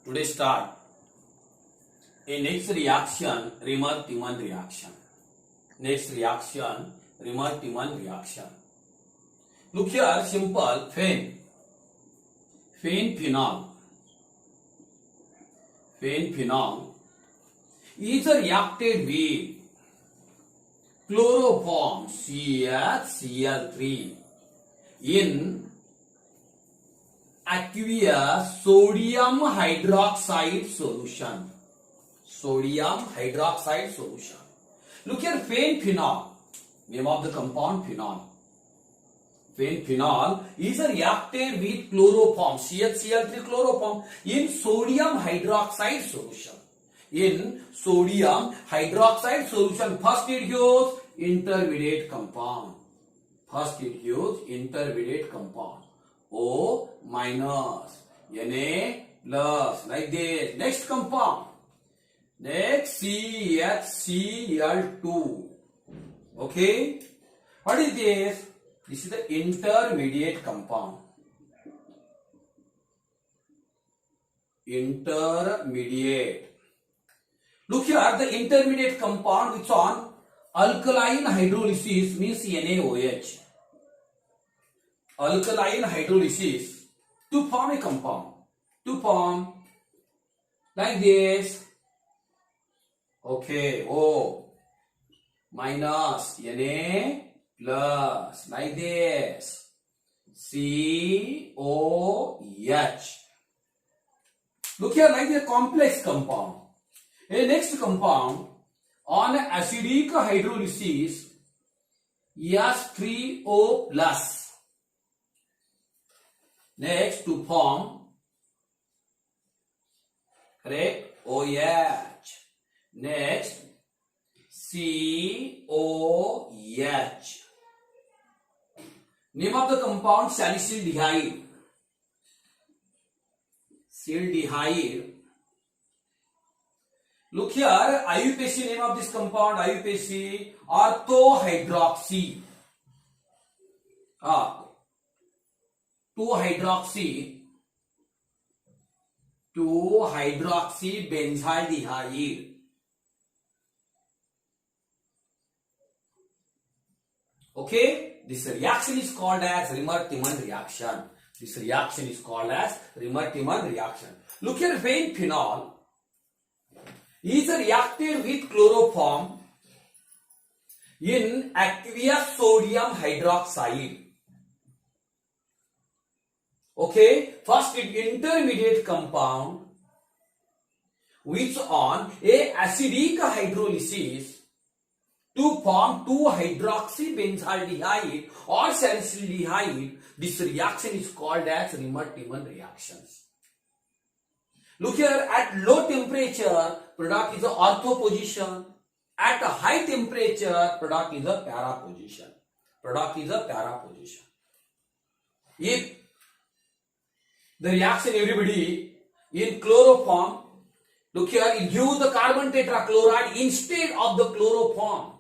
Today start a next reaction, Remer-Tiemann reaction. Next reaction, Remer-Tiemann reaction. Look here, simple, phenol is reacted with chloroform CHCl3 in aqueous sodium hydroxide solution. Look here, phenol, name of the compound phenol. Phenol is reacted with chloroform CHCl3 chloroform in sodium hydroxide solution. First it gives intermediate compound. O minus, Na plus, like this. Next compound. Next CHCl2. Okay. What is this? This is the intermediate compound. Look here, the intermediate compound which on alkaline hydrolysis means NaOH. Alkaline hydrolysis to form a compound. To form like this. Okay, O minus Na plus, like this. COH. Look here, like a complex compound. A next compound on acidic hydrolysis S3O plus. Next to form, correct, OH. Next, COH. Name of the compound salicylic sildehyde. Look here, IUPAC, name of this compound, IUPAC, orthohydroxy. 2-hydroxybenzaldehyde. Okay, this reaction is called as Remer-Tiemann reaction. Look here, phenol is reacted with chloroform in aqueous sodium hydroxide. Okay, first it intermediate compound which on a acidic hydrolysis to form 2-hydroxybenzaldehyde or salicylic. This reaction is called as Remer-Tiemann reactions. Look here, at low temperature, product is a ortho position. At a high temperature, product is a para position. If the reaction, everybody, in chloroform, look here, it gives the carbon tetrachloride instead of the chloroform.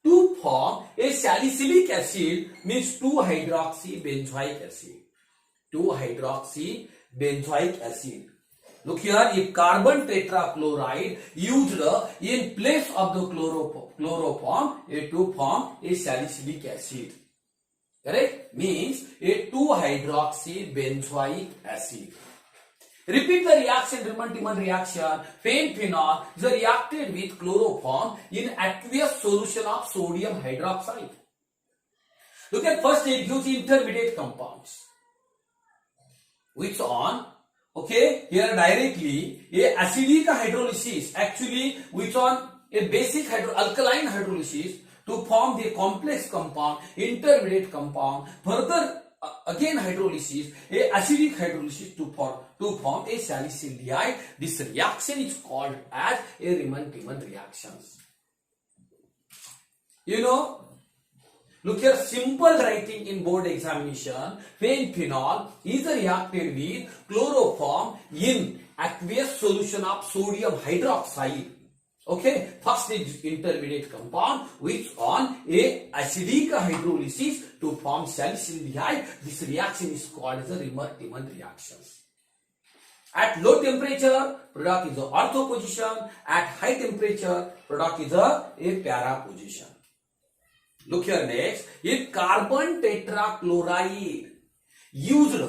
To form a salicylic acid means 2-hydroxybenzoic acid. Look here, if carbon tetrachloride used in place of the chloroform to form a salicylic acid. Correct? Means a 2-hydroxybenzoic acid. Repeat the reaction, Remer-Tiemann reaction. Phenol is reacted with chloroform in aqueous solution of sodium hydroxide. Look at first it gives intermediate compounds. Which on, okay, here directly a acidic hydrolysis, actually which on a basic alkaline hydrolysis to form the complex compound, intermediate compound, further again hydrolysis, a acidic hydrolysis to form a salicylic. This reaction is called as a Remer-Tiemann reactions. You know, look here, simple writing in board examination. Phenol is reacted with chloroform in aqueous solution of sodium hydroxide. Okay, first is intermediate compound which on a acidic hydrolysis to form salicylic. This reaction is called as a Remer-Tiemann reactions. At low temperature, product is a ortho position. At high temperature, product is a para position. Look here next. If carbon tetrachloride used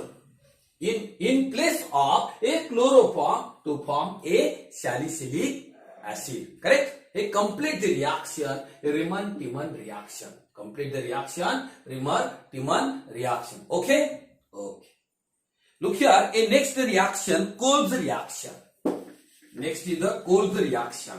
in place of a chloroform to form a salicylic acid. Correct? A complete the reaction, a Riemann-Tiemann reaction. Complete the reaction, Riemann-Tiemann reaction. Okay? Okay. Look here, a next reaction, Kolb's reaction. Next is the Kolb's reaction.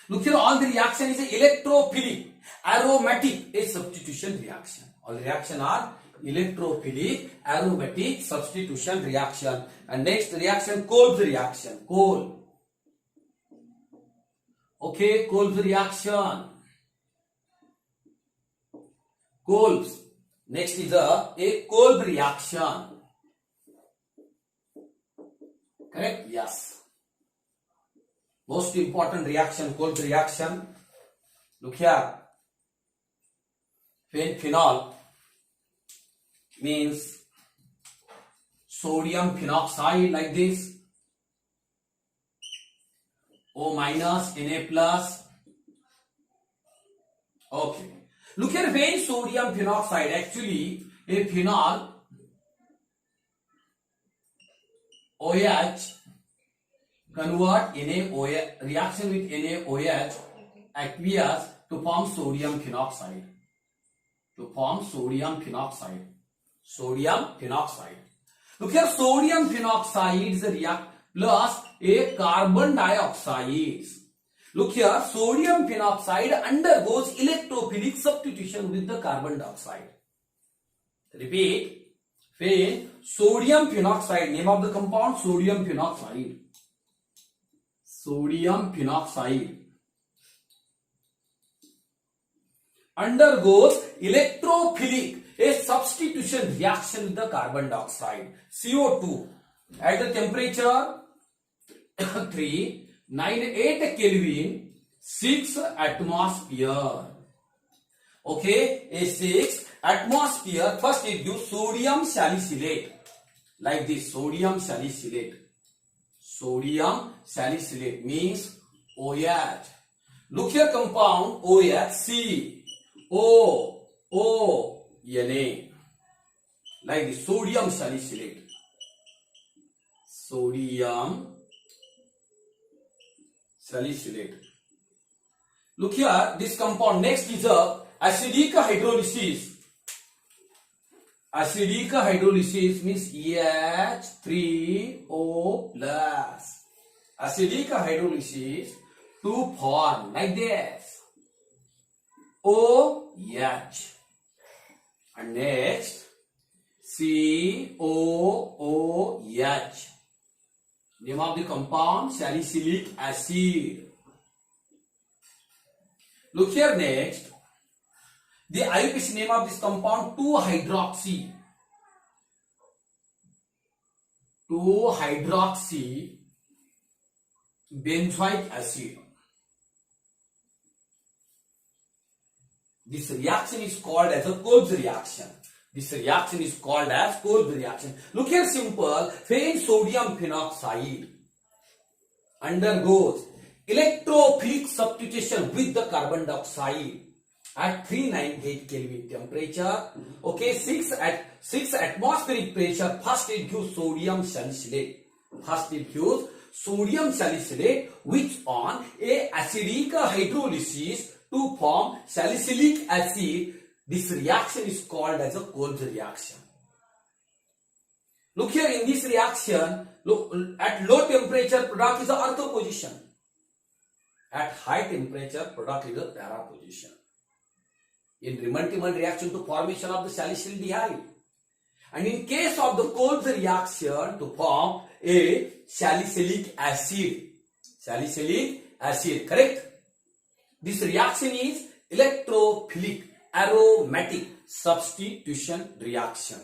Look here, all the reaction is electrophilic, aromatic, a substitution reaction. All reaction are electrophilic, aromatic, substitution reaction. And next reaction, Kolb's reaction. Kolb. Okay, Kolb's reaction. Kolb's. Next is a Kolb reaction. Correct? Yes. Most important reaction, Kolb reaction. Look here. Phenol means sodium phenoxide like this. O minus, Na plus. Okay. Look here, when sodium phenoxide, actually a phenol OH convert NaOH, reaction with NaOH aqueous to form sodium phenoxide. To form sodium phenoxide. Sodium phenoxide. Look here, sodium phenoxide is a react plus a carbon dioxide. Look here, sodium phenoxide undergoes electrophilic substitution with the carbon dioxide. Repeat, when sodium phenoxide, name of the compound sodium phenoxide. Sodium phenoxide undergoes electrophilic, a substitution reaction with the carbon dioxide, CO2, at the temperature 398 Kelvin, 6 atmosphere. Okay, a 6 atmosphere, first it gives sodium salicylate, like this, sodium salicylate. Sodium salicylate means OH. Look here, compound OH, C, O, O, Na, like this, sodium salicylate. Sodium salicylate. Look here, this compound next is a acidic hydrolysis. Acidic hydrolysis means H3O plus. Acidic hydrolysis to form like this, OH. And next, COOH. Name of the compound salicylic acid. Look here next. The IUPAC name of this compound 2-hydroxy. 2-hydroxy benzoic acid. This reaction is called as a Kolb's reaction. This reaction is called as Kolb's reaction. Look here, simple. When sodium phenoxide undergoes electrophilic substitution with the carbon dioxide at 398 Kelvin temperature, okay, 6 atmospheric pressure, first it gives sodium salicylate. First it gives sodium salicylate, which on a acidic hydrolysis to form salicylic acid. This reaction is called as a Kolb's reaction. Look here, in this reaction, look, at low temperature product is a ortho position. At high temperature product is a para position. In Riemann-Tiemann reaction to formation of the salicyldehyde. And in case of the Kolb's reaction to form a salicylic acid. Salicylic acid, correct? This reaction is electrophilic, aromatic substitution reaction.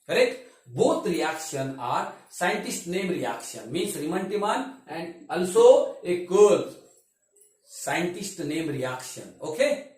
Correct? Both reaction are scientist name reaction, means Riemann-Tiemann and also a Kolb scientist name reaction. Okay?